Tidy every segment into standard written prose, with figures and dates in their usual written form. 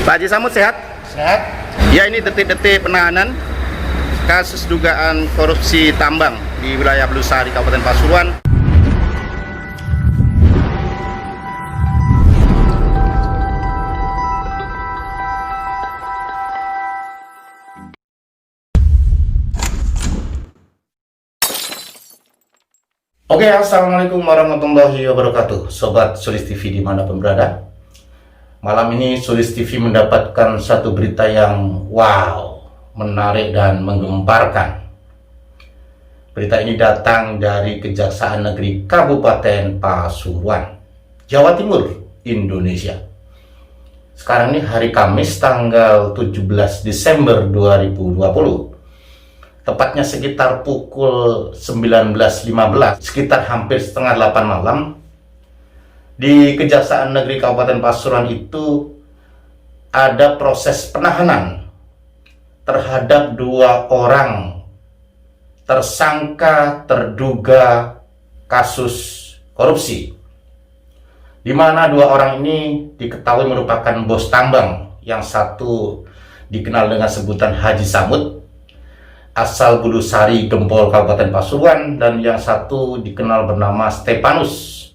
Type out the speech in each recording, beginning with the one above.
Pak Haji Samud sehat? Sehat. Ya, ini detik-detik penahanan kasus dugaan korupsi tambang di wilayah Belusari, Kabupaten Pasuruan. Oke, assalamualaikum warahmatullahi wabarakatuh, Sobat Sulis TV dimanapun berada. Malam ini Sulis TV mendapatkan satu berita yang wow, menarik dan menggemparkan. Berita ini datang dari Kejaksaan Negeri Kabupaten Pasuruan, Jawa Timur, Indonesia. Sekarang ini hari Kamis tanggal 17 Desember 2020. Tepatnya sekitar pukul 19.15, sekitar hampir setengah 8 malam, di Kejaksaan Negeri Kabupaten Pasuruan itu ada proses penahanan terhadap 2 orang tersangka terduga kasus korupsi, di mana 2 orang ini diketahui merupakan bos tambang. Yang satu dikenal dengan sebutan Haji Samud, asal Belusari, Gempol, Kabupaten Pasuruan, dan yang satu dikenal bernama Stepanus,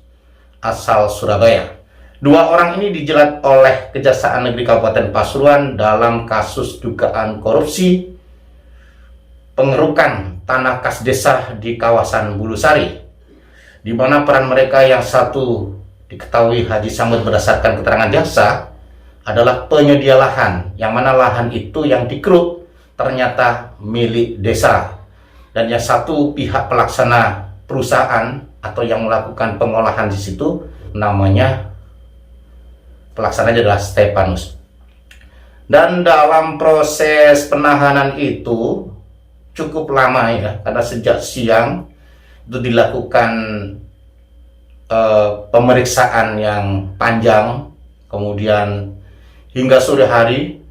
asal Surabaya. 2 orang ini dijerat oleh Kejaksaan Negeri Kabupaten Pasuruan dalam kasus dugaan korupsi pengerukan tanah kas desa di kawasan Belusari, di mana peran mereka yang satu diketahui Haji Samud berdasarkan keterangan jaksa adalah penyedia lahan, yang mana lahan itu yang dikeruk ternyata milik desa, dan yang satu pihak pelaksana perusahaan atau yang melakukan pengolahan di situ, namanya pelaksananya adalah Stepanus. Dan dalam proses penahanan itu cukup lama ya, karena sejak siang itu dilakukan pemeriksaan yang panjang, kemudian hingga sore hari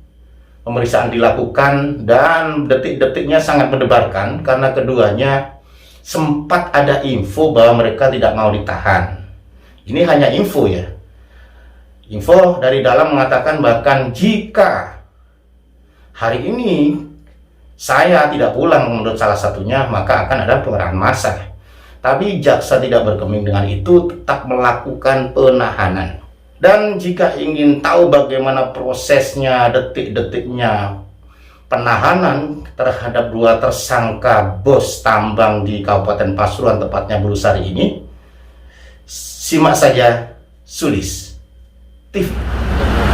pemeriksaan dilakukan, dan detik-detiknya sangat mendebarkan karena keduanya sempat ada info bahwa mereka tidak mau ditahan. Ini hanya info ya. Info dari dalam mengatakan bahkan jika hari ini saya tidak pulang menurut salah satunya, maka akan ada pengerahan massa. Tapi jaksa tidak bergeming dengan itu, tetap melakukan penahanan. Dan jika ingin tahu bagaimana prosesnya, detik-detiknya penahanan terhadap 2 tersangka bos tambang di Kabupaten Pasuruan, tepatnya Belusari ini, simak saja Sulis TV.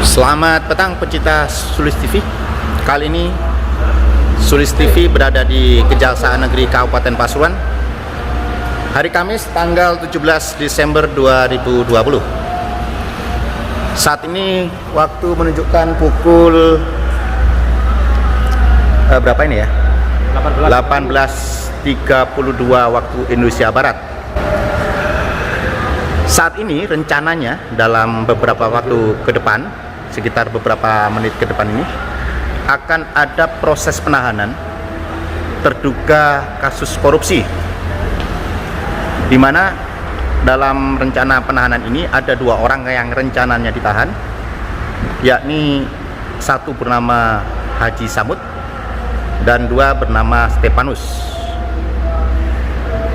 Selamat petang pecinta Sulis TV. Kali ini Sulis TV berada di Kejaksaan Negeri Kabupaten Pasuruan, hari Kamis tanggal 17 Desember 2020. Saat ini waktu menunjukkan pukul berapa ini ya? 18.32 waktu Indonesia Barat. Saat ini rencananya dalam beberapa waktu ke depan, sekitar beberapa menit ke depan ini, akan ada proses penahanan terduga kasus korupsi, di mana dalam rencana penahanan ini ada 2 orang yang rencananya ditahan, yakni satu bernama Haji Samud dan 2 bernama Stepanus.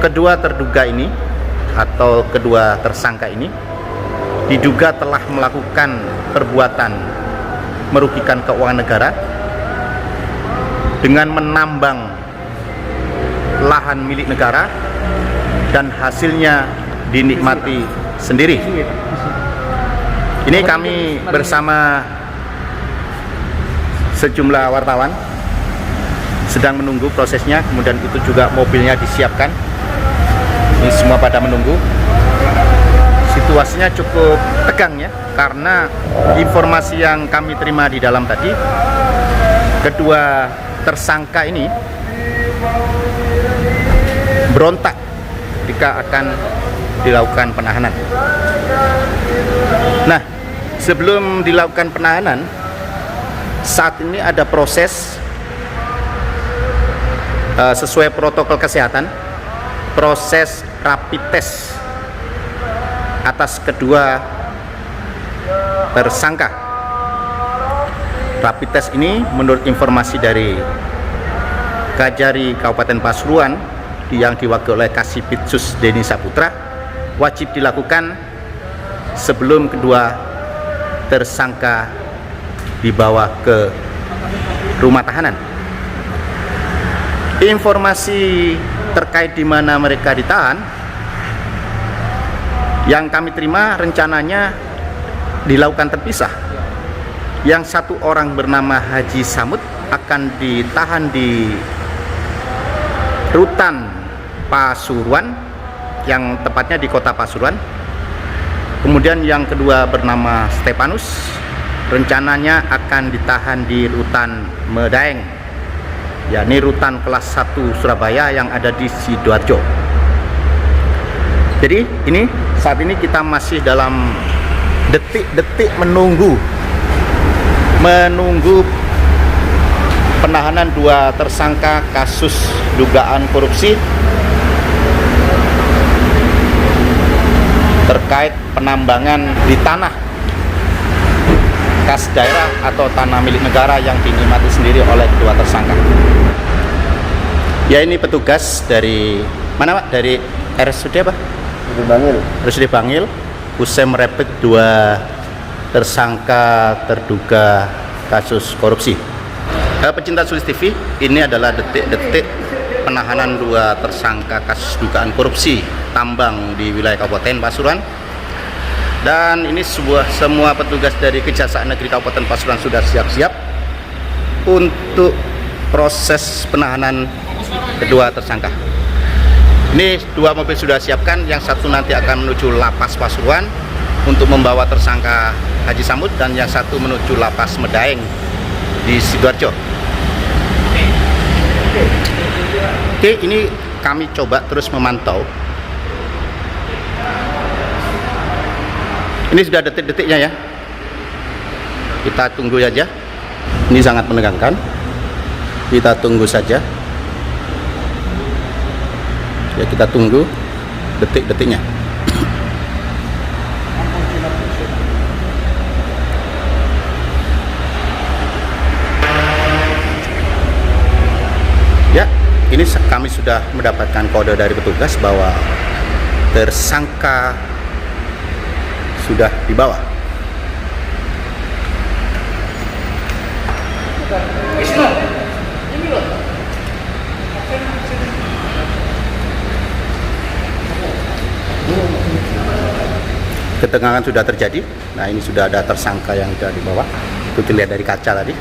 Kedua terduga ini atau kedua tersangka ini diduga telah melakukan perbuatan merugikan keuangan negara dengan menambang lahan milik negara dan hasilnya dinikmati sendiri. Ini kami bersama sejumlah wartawan sedang menunggu prosesnya, kemudian itu juga mobilnya disiapkan. Ini semua pada menunggu. Situasinya cukup tegang ya, karena informasi yang kami terima di dalam tadi, kedua tersangka ini berontak ketika akan dilakukan penahanan. Nah, sebelum dilakukan penahanan, saat ini ada proses sesuai protokol kesehatan, proses rapid test atas kedua tersangka. rapid test ini menurut informasi dari Kajari Kabupaten Pasuruan yang diwakili oleh Kasipitsus Denny Saputra, wajib dilakukan sebelum kedua tersangka dibawa ke rumah tahanan. Informasi terkait di mana mereka ditahan yang kami terima rencananya dilakukan terpisah. Yang satu orang bernama Haji Samud akan ditahan di Rutan Pasuruan, yang tepatnya di kota Pasuruan. Kemudian yang kedua bernama Stepanus rencananya akan ditahan di Rutan Medaeng, yakni rutan kelas 1 Surabaya yang ada di Sidoarjo. Jadi ini saat ini kita masih dalam detik-detik menunggu penahanan dua tersangka kasus dugaan korupsi terkait penambangan di tanah kas daerah atau tanah milik negara yang dinikmati sendiri oleh kedua tersangka. Ya, ini petugas dari mana Pak? Dari RSUD apa? RSUD Bangil usai merepek dua tersangka terduga kasus korupsi. Pecinta Sulis TV, ini adalah detik-detik penahanan dua tersangka kasus dugaan korupsi tambang di wilayah Kabupaten Pasuruan. Dan ini semua petugas dari Kejaksaan Negeri Kabupaten Pasuruan sudah siap-siap untuk proses penahanan kedua tersangka. Ini dua mobil sudah siapkan, yang satu nanti akan menuju Lapas Pasuruan untuk membawa tersangka Haji Samud, dan yang satu menuju Lapas Medaeng di Sidoarjo. Oke, ini kami coba terus memantau. Ini sudah detik-detiknya ya. Kita tunggu saja. Ini sangat menegangkan. Kita tunggu saja. Ya, kita tunggu detik-detiknya. Ya, ini kami sudah mendapatkan kode dari petugas bahwa tersangka sudah dibawa. Ketegangan sudah terjadi. Nah, ini sudah ada tersangka yang sudah dibawa. Itu dilihat dari kaca tadi.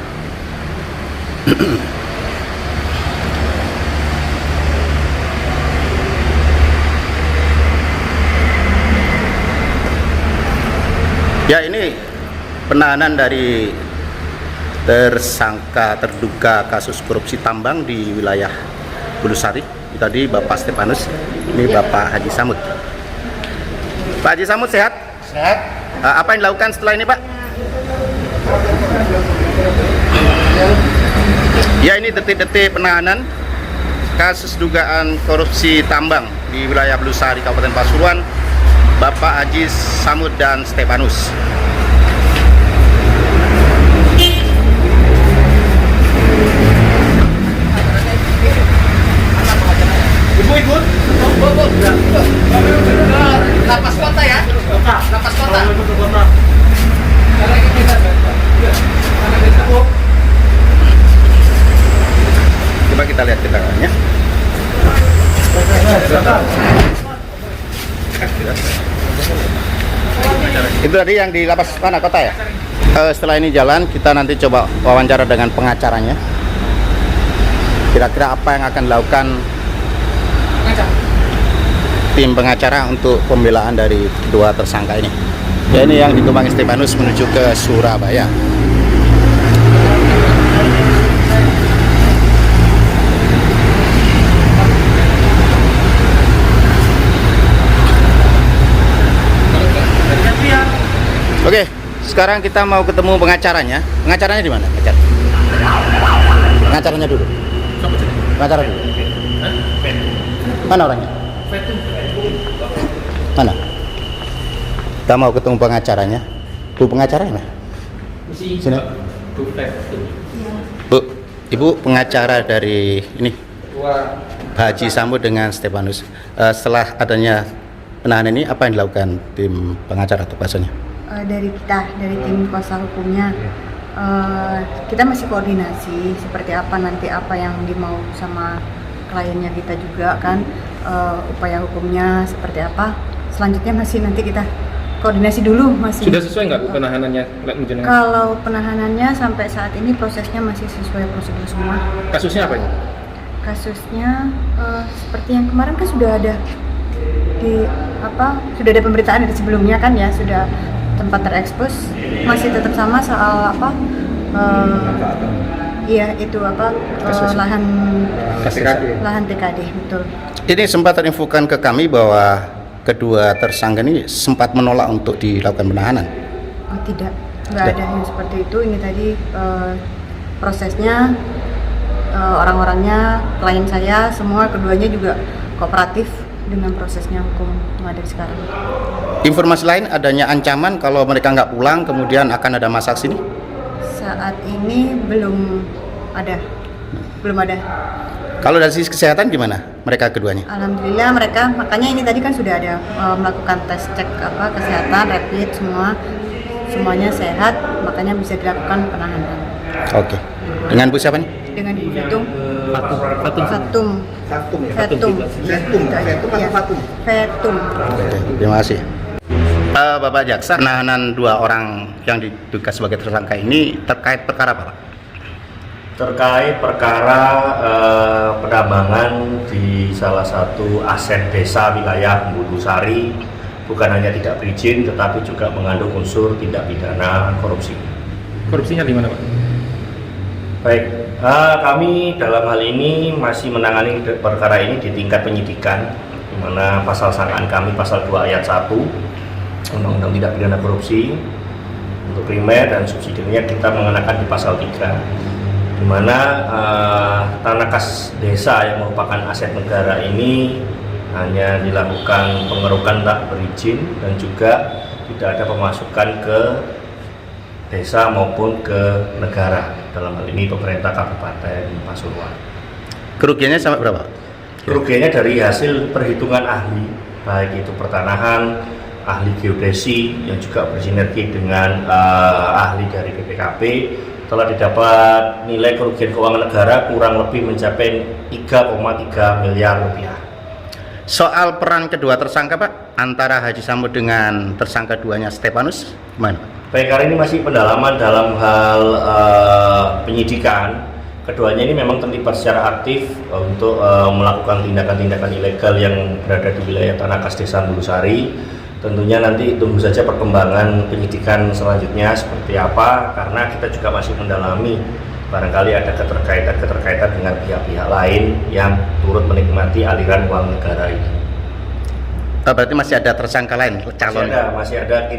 Ya, ini penahanan dari tersangka terduga kasus korupsi tambang di wilayah Bulusari. Tadi Bapak Stepanus, ini Bapak Haji Samud. Pak Haji Samud sehat? Sehat. Apa yang dilakukan setelah ini, Pak? Ya, ini detik-detik penahanan kasus dugaan korupsi tambang di wilayah Bulusari, Kabupaten Pasuruan, Bapak Haji Samud dan Stepanus. Ibu, lapas kota ya? Lapas kota. Coba kita lihat keterangannya. Itu tadi yang di lapas mana, kota ya? Setelah ini jalan, kita nanti coba wawancara dengan pengacaranya. Kira-kira apa yang akan dilakukan tim pengacara untuk pembelaan dari dua tersangka ini. Ya, ini yang ditumpangi Stepanus menuju ke Surabaya. Oke, sekarang kita mau ketemu pengacaranya. Pengacaranya di mana? Pengacaranya dulu. Pengacara dulu. Mana orangnya? Mana? Kita mau ketemu pengacaranya. Bu pengacaranya mana? Sini. Bu, Ibu pengacara dari ini Pak Haji Sambo dengan Stefanus. Setelah adanya penahanan ini, apa yang dilakukan tim pengacara atau kuasanya? Dari tim kuasa hukumnya, kita masih koordinasi seperti apa nanti apa yang dimau sama kliennya kita juga kan, upaya hukumnya seperti apa. Selanjutnya masih nanti kita koordinasi dulu masih. Sudah sesuai nggak penahanannya? Kalau penahanannya sampai saat ini prosesnya masih sesuai prosedur semua. Kasusnya apa ini? Kasusnya seperti yang kemarin kan sudah ada sudah ada pemberitaan dari sebelumnya kan ya, sudah tempat terekspos, masih tetap sama soal lahan TKD, betul. Ini sempat terinfokan ke kami bahwa kedua tersangka ini sempat menolak untuk dilakukan penahanan. Oh, tidak ada yang seperti itu. Ini tadi prosesnya, orang-orangnya, klien saya, semua keduanya juga kooperatif dengan prosesnya hukum yang ada sekarang. Informasi lain adanya ancaman kalau mereka nggak pulang kemudian akan ada masa aksi ini? Saat ini belum ada. Kalau dari sisi kesehatan gimana mereka keduanya? Alhamdulillah mereka, makanya ini tadi kan sudah ada melakukan tes cek kesehatan, rapid semuanya sehat, makanya bisa dilakukan penahanan. Oke. Dengan Bu siapa nih? Dengan Ibu Fatum. Fatum. Oke, terima kasih. Bapak Jaksa, penahanan dua orang yang diduga sebagai tersangka ini terkait perkara apa, Pak? Terkait perkara penambangan di salah satu aset desa wilayah Bulusari, bukan hanya tidak berizin tetapi juga mengandung unsur tindak pidana korupsi. Korupsinya di mana, Pak? Baik, kami dalam hal ini masih menangani perkara ini di tingkat penyidikan, di mana pasal sangkaan kami pasal 2 ayat 1 Undang-Undang Tindak Pidana Korupsi. Untuk primer dan subsidiarnya kita mengenakan di pasal 3, di mana tanah kas desa yang merupakan aset negara ini hanya dilakukan pengerukan tak berizin dan juga tidak ada pemasukan ke desa maupun ke negara, dalam hal ini pemerintah Kabupaten Pasuruan. Kerugiannya sampai berapa? Kerugiannya dari hasil perhitungan ahli, baik itu pertanahan, ahli geodesi yang juga bersinergi dengan ahli dari BPKP, telah didapat nilai kerugian keuangan negara kurang lebih mencapai 3,3 miliar rupiah. Soal peran kedua tersangka, Pak, antara Haji Sambo dengan tersangka duanya Stefanus, gimana? Baik, hari ini masih pendalaman dalam hal penyidikan. Keduanya ini memang terlibat secara aktif untuk melakukan tindakan-tindakan ilegal yang berada di wilayah tanah kas desa Bulusari. Tentunya nanti tunggu saja perkembangan penyidikan selanjutnya seperti apa, karena kita juga masih mendalami barangkali ada keterkaitan dengan pihak-pihak lain yang turut menikmati aliran uang negara ini. Berarti masih ada tersangka lain, calon? Masih ada.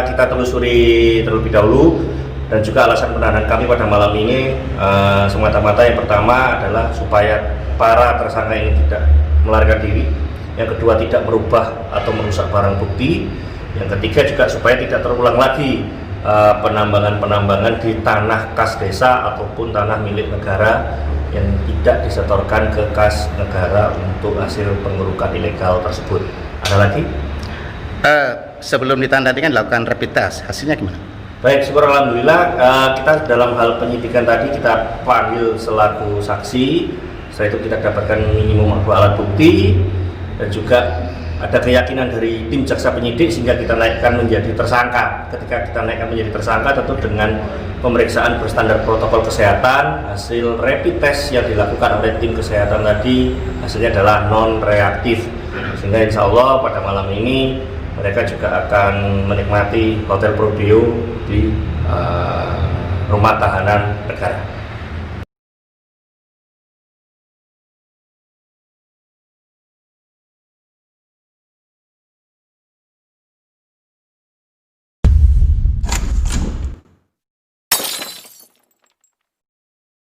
Kita telusuri terlebih dahulu, dan juga alasan penahanan kami pada malam ini semata-mata yang pertama adalah supaya para tersangka ini tidak melarikan diri, yang kedua tidak merubah atau merusak barang bukti, yang ketiga juga supaya tidak terulang lagi penambangan di tanah kas desa ataupun tanah milik negara yang tidak disetorkan ke kas negara untuk hasil pengerukan ilegal tersebut. Ada lagi? Sebelum ditandatangan dilakukan rapid test, hasilnya gimana? Baik, syukur alhamdulillah. Kita dalam hal penyidikan tadi kita panggil selaku saksi. Setelah itu kita dapatkan minimum 2 alat bukti, dan juga ada keyakinan dari tim jaksa penyidik sehingga kita naikkan menjadi tersangka. Ketika kita naikkan menjadi tersangka, tentu dengan pemeriksaan berstandar protokol kesehatan, hasil rapid test yang dilakukan oleh tim kesehatan tadi hasilnya adalah non reaktif, sehingga insya Allah pada malam ini mereka juga akan menikmati Hotel Prodeo di rumah tahanan negara.